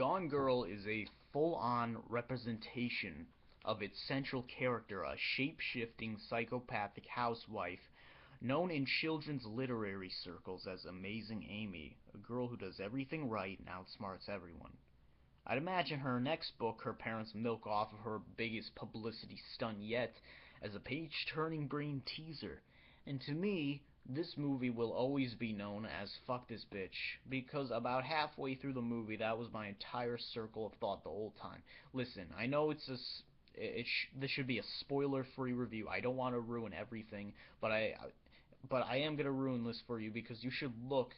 Gone Girl is a full-on representation of its central character, a shape-shifting psychopathic housewife known in children's literary circles as Amazing Amy, a girl who does everything right and outsmarts everyone. I'd imagine her next book her parents milk off of her biggest publicity stunt yet as a page-turning brain teaser. And to me, this movie will always be known as Fuck This Bitch, because about halfway through the movie that was my entire circle of thought the whole time. Listen, I know this should be a spoiler-free review. I don't want to ruin everything, but I am gonna ruin this for you because you should look.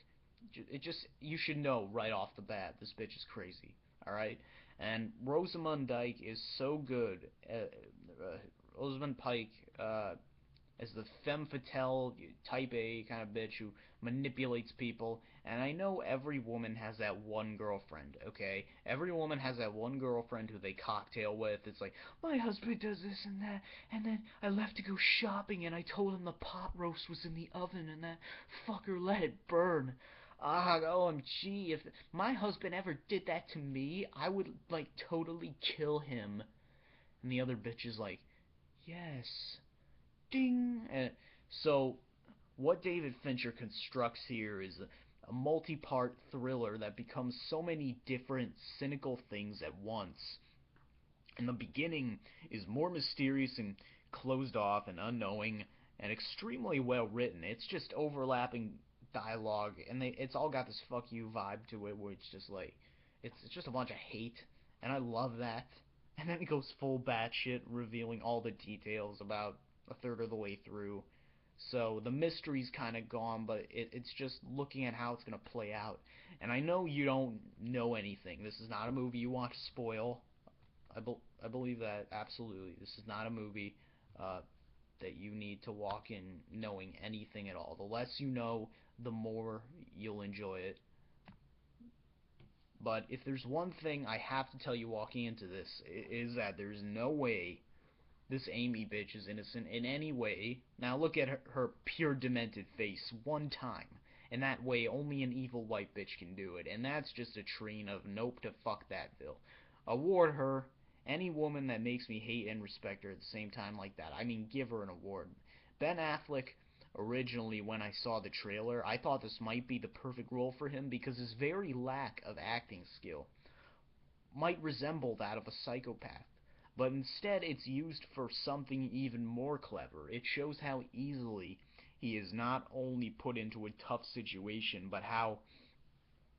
You should know right off the bat this bitch is crazy. All right, and Rosamund Pike is so good. Rosamund Pike as the femme fatale type A kind of bitch who manipulates people. And I know every woman has that one girlfriend, okay? Every woman has that one girlfriend who they cocktail with. It's like, my husband does this and that, and then I left to go shopping and I told him the pot roast was in the oven and that fucker let it burn. Ah, OMG, if my husband ever did that to me, I would, like, totally kill him. And the other bitch is like, yes, ding. So, what David Fincher constructs here is a multi-part thriller that becomes so many different cynical things at once. And the beginning is more mysterious and closed off and unknowing and extremely well written. It's just overlapping dialogue, and it's all got this fuck you vibe to it, where it's just like it's just a bunch of hate, and I love that. And then it goes full batshit, revealing all the details about a third of the way through. So the mystery's kind of gone, but it's just looking at how it's going to play out. And I know you don't know anything. This is not a movie you want to spoil. I believe that absolutely. This is not a movie uh, that you need to walk in knowing anything at all. The less you know, the more you'll enjoy it. But if there's one thing I have to tell you walking into this, is that there's no way this Amy bitch is innocent in any way. Now look at her pure demented face one time. And that way only an evil white bitch can do it. And that's just a train of nope to fuck thatville. Award her any woman that makes me hate and respect her at the same time like that. I mean, give her an award. Ben Affleck, originally when I saw the trailer, I thought this might be the perfect role for him because his very lack of acting skill might resemble that of a psychopath. But instead it's used for something even more clever. It shows how easily he is not only put into a tough situation, but how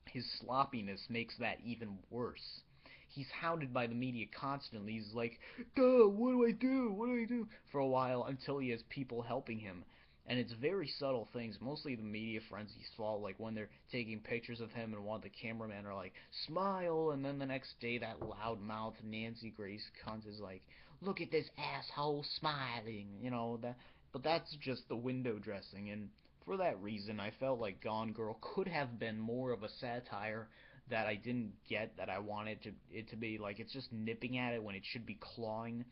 his sloppiness makes that even worse. He's hounded by the media constantly. He's like, duh, what do I do? What do I do? For a while until he has people helping him. And it's very subtle things. Mostly the media frenzy's fault, like when they're taking pictures of him and one of the cameramen are like, smile, and then the next day that loudmouth Nancy Grace cunt is like, look at this asshole smiling, that. But that's just the window dressing, and for that reason, I felt like Gone Girl could have been more of a satire that I didn't get that I wanted it to be. Like, it's just nipping at it when it should be clawing.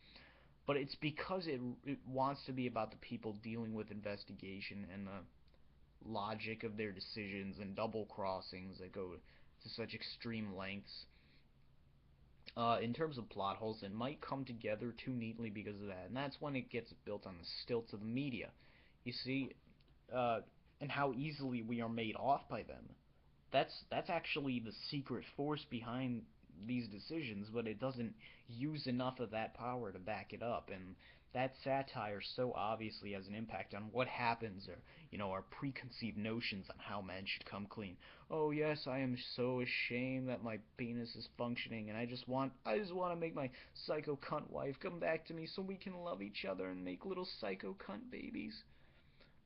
But it's because it wants to be about the people dealing with investigation and the logic of their decisions and double crossings that go to such extreme lengths. In terms of plot holes, it might come together too neatly because of that, and that's when it gets built on the stilts of the media. You see, and how easily we are made off by them. That's actually the secret force behind these decisions, but it doesn't use enough of that power to back it up. And that satire so obviously has an impact on what happens, or our preconceived notions on how men should come clean. Oh yes, I am so ashamed that my penis is functioning, and I just want to make my psycho cunt wife come back to me so we can love each other and make little psycho cunt babies.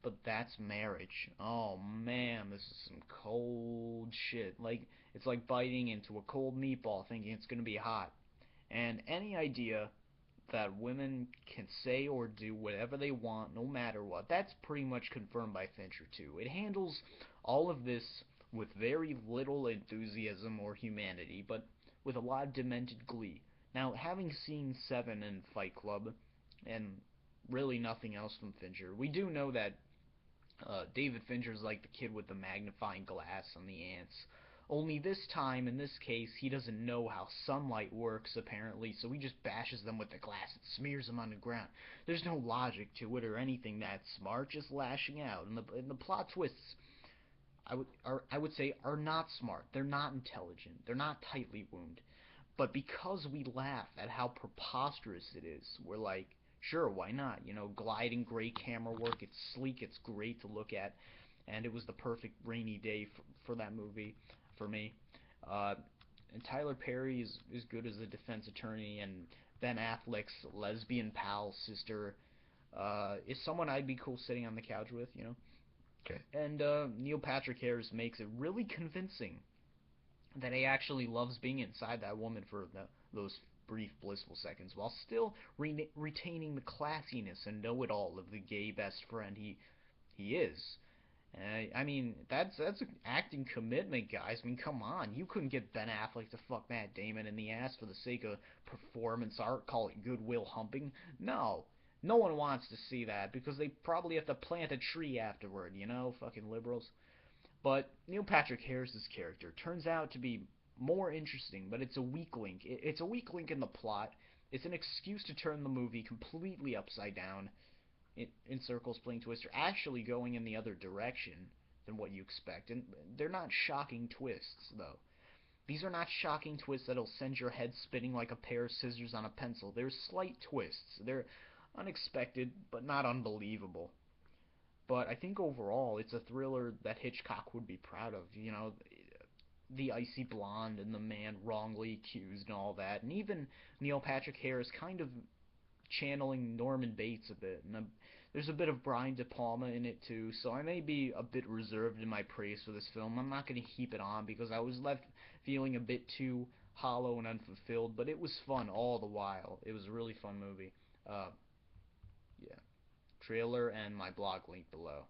But that's marriage. Oh man, this is some cold shit. Like, it's like biting into a cold meatball thinking it's gonna be hot. And any idea that women can say or do whatever they want no matter what, that's pretty much confirmed by Fincher too. It handles all of this with very little enthusiasm or humanity, but with a lot of demented glee. Now, having seen Seven and Fight Club, and really nothing else from Fincher, we do know that David Fincher's like the kid with the magnifying glass on the ants. Only this time, in this case, he doesn't know how sunlight works, apparently, so he just bashes them with the glass and smears them on the ground. There's no logic to it or anything that smart, just lashing out. And the plot twists, I would say, are not smart. They're not intelligent. They're not tightly wound. But because we laugh at how preposterous it is, we're like, sure, why not? You know, gliding, great camera work. It's sleek. It's great to look at, and it was the perfect rainy day for that movie for me. Uh, and Tyler Perry is good as a defense attorney, and Ben Affleck's lesbian pal sister is someone I'd be cool sitting on the couch with, you know. Okay. And Neil Patrick Harris makes it really convincing that he actually loves being inside that woman for those brief blissful seconds, while still retaining the classiness and know-it-all of the gay best friend he is. I mean, that's an acting commitment, guys. I mean, come on. You couldn't get Ben Affleck to fuck Matt Damon in the ass for the sake of performance art, call it goodwill humping. No. No one wants to see that because they probably have to plant a tree afterward, you know, fucking liberals. But Neil Patrick Harris's character turns out to be more interesting, but it's a weak link. It's a weak link in the plot. It's an excuse to turn the movie completely upside down in circles playing Twister, actually going in the other direction than what you expect. And they're not shocking twists, though. These are not shocking twists that'll send your head spinning like a pair of scissors on a pencil. They're slight twists. They're unexpected, but not unbelievable. But I think overall, it's a thriller that Hitchcock would be proud of. You know, the icy blonde and the man wrongly accused and all that. And even Neil Patrick Harris kind of channeling Norman Bates a bit. And there's a bit of Brian De Palma in it too, so I may be a bit reserved in my praise for this film. I'm not going to heap it on because I was left feeling a bit too hollow and unfulfilled, but it was fun all the while. It was a really fun movie. Uh, yeah. Trailer and my blog link below.